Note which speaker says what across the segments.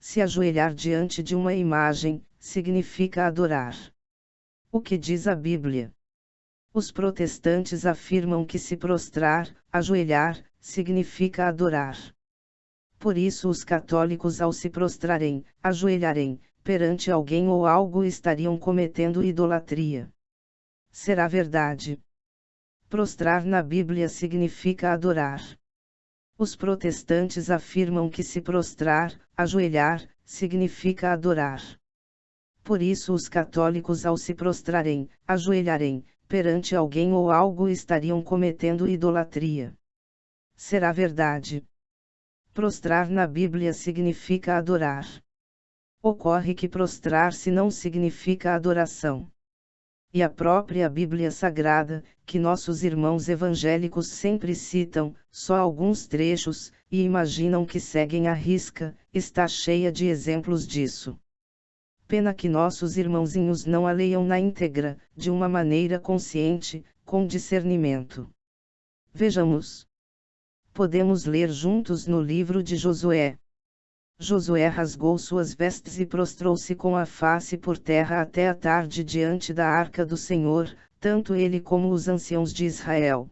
Speaker 1: Se ajoelhar diante de uma imagem, significa adorar. O que diz a Bíblia? Os protestantes afirmam que se prostrar, ajoelhar, significa adorar. Por isso os católicos, ao se prostrarem, ajoelharem, perante alguém ou algo, estariam cometendo idolatria. Será verdade? Prostrar na Bíblia significa adorar. Os protestantes afirmam que se prostrar, ajoelhar, significa adorar. Por isso os católicos, ao se prostrarem, ajoelharem, perante alguém ou algo, estariam cometendo idolatria. Será verdade? Prostrar na Bíblia significa adorar. Ocorre que prostrar-se não significa adoração. E a própria Bíblia Sagrada, que nossos irmãos evangélicos sempre citam, só alguns trechos, e imaginam que seguem à risca, está cheia de exemplos disso. Pena que nossos irmãozinhos não a leiam na íntegra, de uma maneira consciente, com discernimento. Vejamos. Podemos ler juntos no livro de Josué. Josué rasgou suas vestes e prostrou-se com a face por terra até a tarde diante da arca do Senhor, tanto ele como os anciãos de Israel.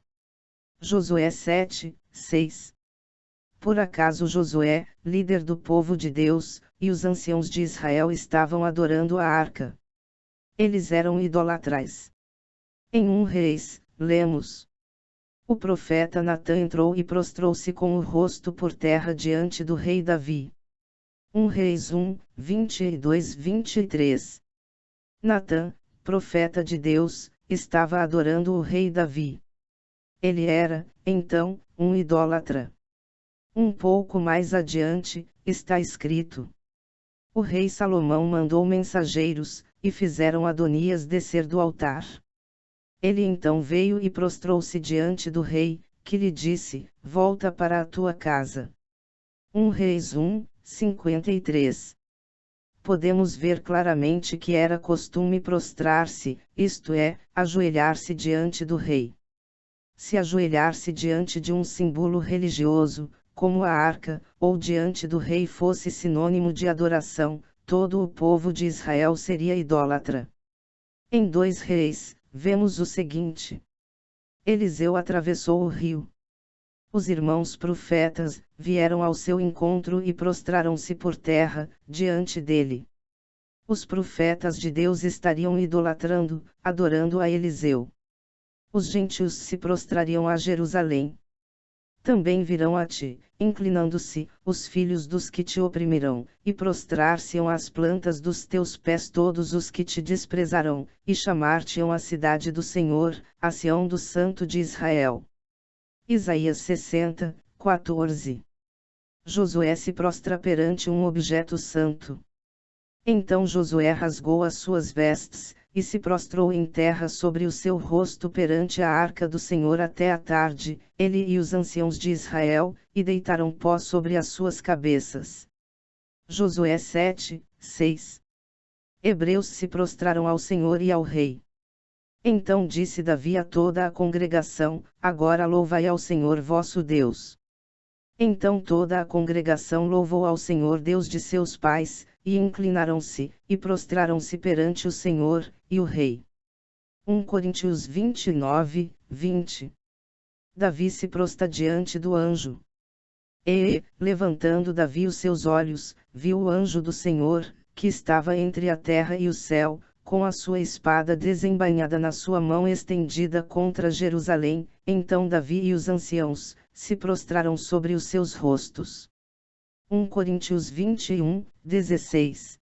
Speaker 1: Josué 7, 6. Por acaso Josué, líder do povo de Deus, e os anciãos de Israel estavam adorando a arca? Eles eram idolatrais. Em 1 Reis, lemos: o profeta Natã entrou e prostrou-se com o rosto por terra diante do rei Davi. 1 Reis 1, 22-23. Natã, profeta de Deus, estava adorando o rei Davi. Ele era, então, um idólatra. Um pouco mais adiante, está escrito: o rei Salomão mandou mensageiros, e fizeram Adonias descer do altar. Ele então veio e prostrou-se diante do rei, que lhe disse: volta para a tua casa. 1 Reis 1, 53. Podemos ver claramente que era costume prostrar-se, isto é, ajoelhar-se diante do rei. Se ajoelhar-se diante de um símbolo religioso, como a arca, ou diante do rei fosse sinônimo de adoração, todo o povo de Israel seria idólatra. Em 2 Reis, vemos o seguinte: Eliseu atravessou o rio. Os irmãos profetas vieram ao seu encontro e prostraram-se por terra, diante dele. Os profetas de Deus estariam idolatrando, adorando a Eliseu. Os gentios se prostrariam a Jerusalém. Também virão a ti, inclinando-se, os filhos dos que te oprimirão, e prostrar-se-ão às plantas dos teus pés todos os que te desprezarão, e chamar-te-ão a cidade do Senhor, a Sião do Santo de Israel. Isaías 60, 14. Josué se prostra perante um objeto santo. Então Josué rasgou as suas vestes, e se prostrou em terra sobre o seu rosto perante a arca do Senhor até a tarde, ele e os anciãos de Israel, e deitaram pó sobre as suas cabeças. Josué 7, 6. Hebreus se prostraram ao Senhor e ao rei. Então disse Davi a toda a congregação: agora louvai ao Senhor vosso Deus. Então toda a congregação louvou ao Senhor Deus de seus pais, e inclinaram-se, e prostraram-se perante o Senhor, e o rei. 1 Coríntios 29, 20. Davi se prostra diante do anjo. E, levantando Davi os seus olhos, viu o anjo do Senhor, que estava entre a terra e o céu, com a sua espada desembainhada na sua mão estendida contra Jerusalém. Então Davi e os anciãos se prostraram sobre os seus rostos. 1 Coríntios 21, 16.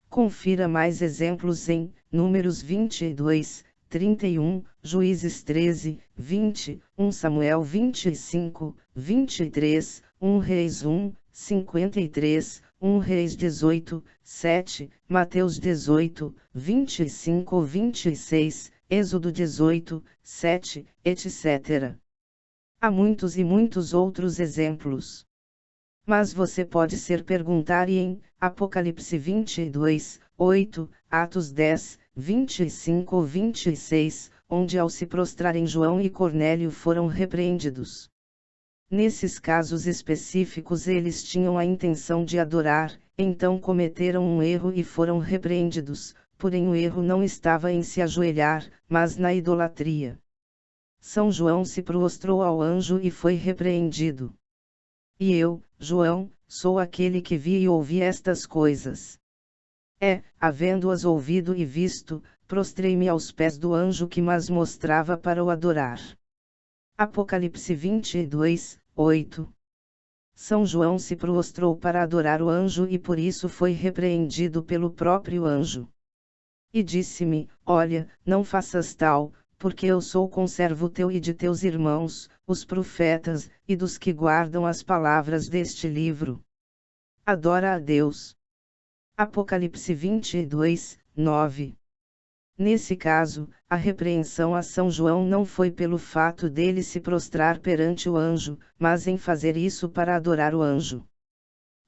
Speaker 1: Confira mais exemplos em Números 22, 31, Juízes 13, 20, 1 Samuel 25, 23, 1 Reis 1, 53, 1 Reis 18, 7, Mateus 18, 25 26, Êxodo 18, 7, etc. Há muitos e muitos outros exemplos. Mas você pode se perguntar em Apocalipse 22, 8, Atos 10, 25 26, onde ao se prostrarem João e Cornélio foram repreendidos. Nesses casos específicos eles tinham a intenção de adorar, Então cometeram um erro e foram repreendidos, porém o erro não estava em se ajoelhar, mas na idolatria. São João se prostrou ao anjo e foi repreendido. E eu, João, sou aquele que vi e ouvi estas coisas. Havendo-as ouvido e visto, prostrei-me aos pés do anjo que mas mostrava para o adorar. Apocalipse 22, 8. São João se prostrou para adorar o anjo e por isso foi repreendido pelo próprio anjo. E disse-me: Olha, não faças tal, porque eu sou conservo teu e de teus irmãos, os profetas, e dos que guardam as palavras deste livro. Adora a Deus. Apocalipse 22, 9. Nesse caso, a repreensão a São João não foi pelo fato dele se prostrar perante o anjo, mas em fazer isso para adorar o anjo.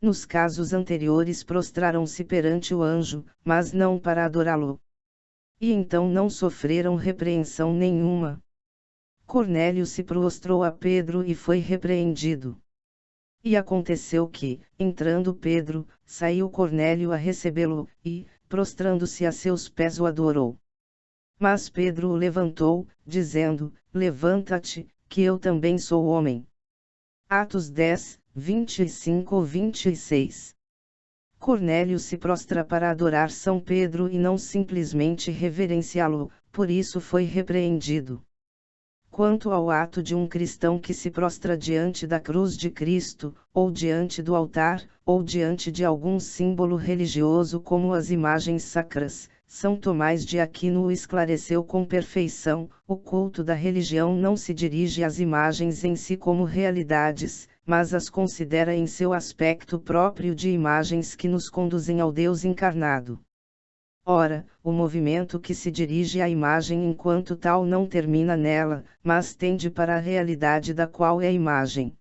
Speaker 1: Nos casos anteriores prostraram-se perante o anjo, mas não para adorá-lo. E então não sofreram repreensão nenhuma. Cornélio se prostrou a Pedro e foi repreendido. E aconteceu que, entrando Pedro, saiu Cornélio a recebê-lo, e, prostrando-se a seus pés o adorou. Mas Pedro o levantou, dizendo: Levanta-te, que eu também sou homem. Atos 10, 25-26. Cornélio se prostra para adorar São Pedro e não simplesmente reverenciá-lo, por isso foi repreendido. Quanto ao ato de um cristão que se prostra diante da cruz de Cristo, ou diante do altar, ou diante de algum símbolo religioso como as imagens sacras, São Tomás de Aquino o esclareceu com perfeição: o culto da religião não se dirige às imagens em si como realidades, mas as considera em seu aspecto próprio de imagens que nos conduzem ao Deus encarnado. Ora, o movimento que se dirige à imagem enquanto tal não termina nela, mas tende para a realidade da qual é a imagem.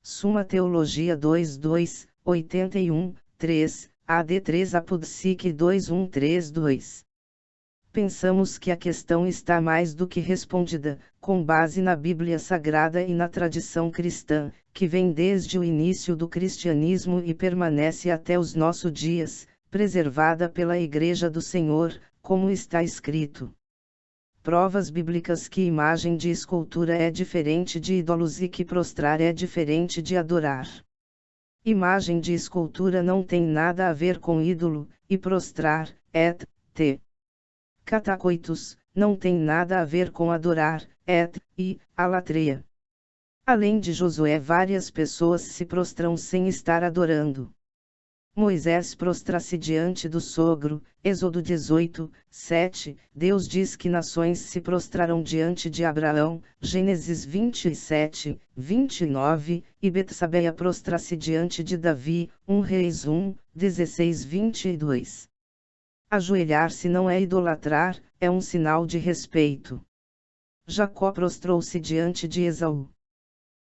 Speaker 1: Suma Teologia 2:2, 81, 3, AD 3 Apodsic 2132. Pensamos que a questão está mais do que respondida, com base na Bíblia Sagrada e na tradição cristã, que vem desde o início do cristianismo e permanece até os nossos dias, preservada pela Igreja do Senhor, como está escrito. Provas bíblicas que imagem de escultura é diferente de ídolos e que prostrar é diferente de adorar. Imagem de escultura não tem nada a ver com ídolo, e prostrar, catacoitos, não tem nada a ver com adorar, e alatria. Além de Josué, várias pessoas se prostram sem estar adorando. Moisés prostra-se diante do sogro, Êxodo 18, 7, Deus diz que nações se prostraram diante de Abraão, Gênesis 27, 29, e Betsabeia prostra-se diante de Davi, 1 Reis 1, 16, 22. Ajoelhar-se não é idolatrar, é um sinal de respeito. Jacó prostrou-se diante de Esaú.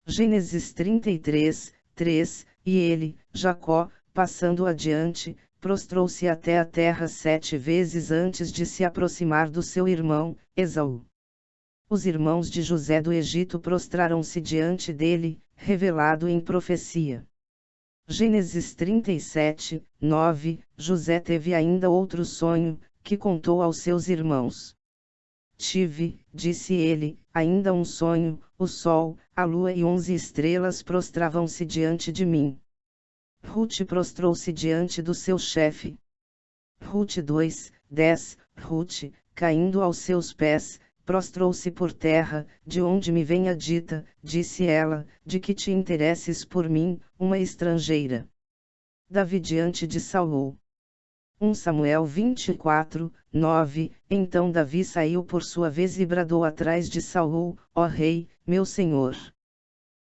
Speaker 1: Gênesis 33, 3, e ele, Jacó, passando adiante, prostrou-se até a terra 7 vezes antes de se aproximar do seu irmão, Esaú. Os irmãos de José do Egito prostraram-se diante dele, revelado em profecia. Gênesis 37, 9, José teve ainda outro sonho, que contou aos seus irmãos. Tive, disse ele, ainda um sonho: o sol, a lua e 11 estrelas prostravam-se diante de mim. Rute prostrou-se diante do seu chefe. Rute 2, 10, Rute, caindo aos seus pés, prostrou-se por terra. De onde me vem a dita, disse ela, de que te interesses por mim, uma estrangeira? Davi diante de Saul. 1 Samuel 24, 9. Então Davi saiu por sua vez e bradou atrás de Saul: ó rei, meu senhor.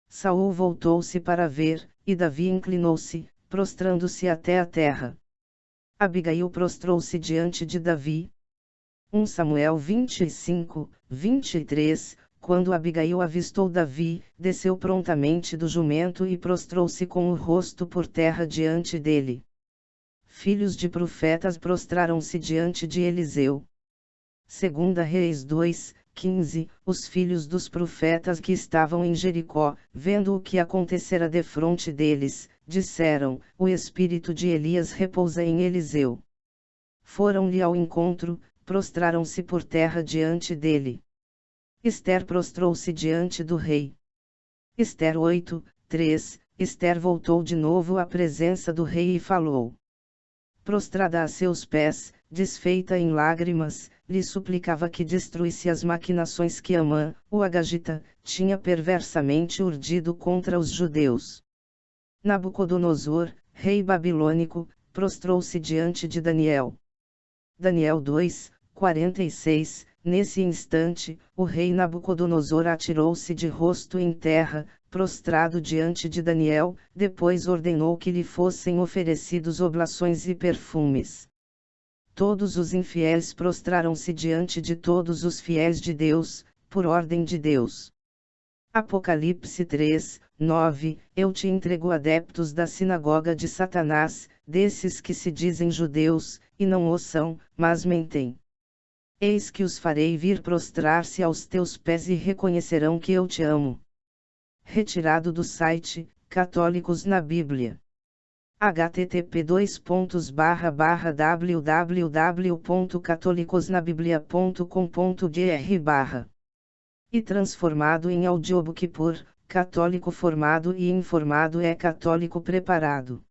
Speaker 1: Saul voltou-se para ver, e Davi inclinou-se, prostrando-se até a terra. Abigail prostrou-se diante de Davi. 1 Samuel 25, 23. Quando Abigail avistou Davi, desceu prontamente do jumento e prostrou-se com o rosto por terra diante dele. Filhos de profetas prostraram-se diante de Eliseu. 2 Reis 2, 15. Os filhos dos profetas que estavam em Jericó, vendo o que acontecera defronte deles, disseram: o espírito de Elias repousa em Eliseu. Foram-lhe ao encontro, prostraram-se por terra diante dele. Ester prostrou-se diante do rei. Ester 8:3. Ester voltou de novo à presença do rei e falou. Prostrada a seus pés, desfeita em lágrimas, lhe suplicava que destruísse as maquinações que Amã, o Agagita, tinha perversamente urdido contra os judeus. Nabucodonosor, rei babilônico, prostrou-se diante de Daniel. Daniel 2:46. Nesse instante, o rei Nabucodonosor atirou-se de rosto em terra, prostrado diante de Daniel, depois ordenou que lhe fossem oferecidos oblações e perfumes. Todos os infiéis prostraram-se diante de todos os fiéis de Deus, por ordem de Deus. Apocalipse 3:9. Eu te entrego adeptos da sinagoga de Satanás, desses que se dizem judeus, e não o são, mas mentem. Eis que os farei vir prostrar-se aos teus pés e reconhecerão que eu te amo. Retirado do site Católicos na Bíblia. http://www.catolicosnabiblia.com.br/ e transformado em audiobook por Católico Formado e Informado é Católico Preparado.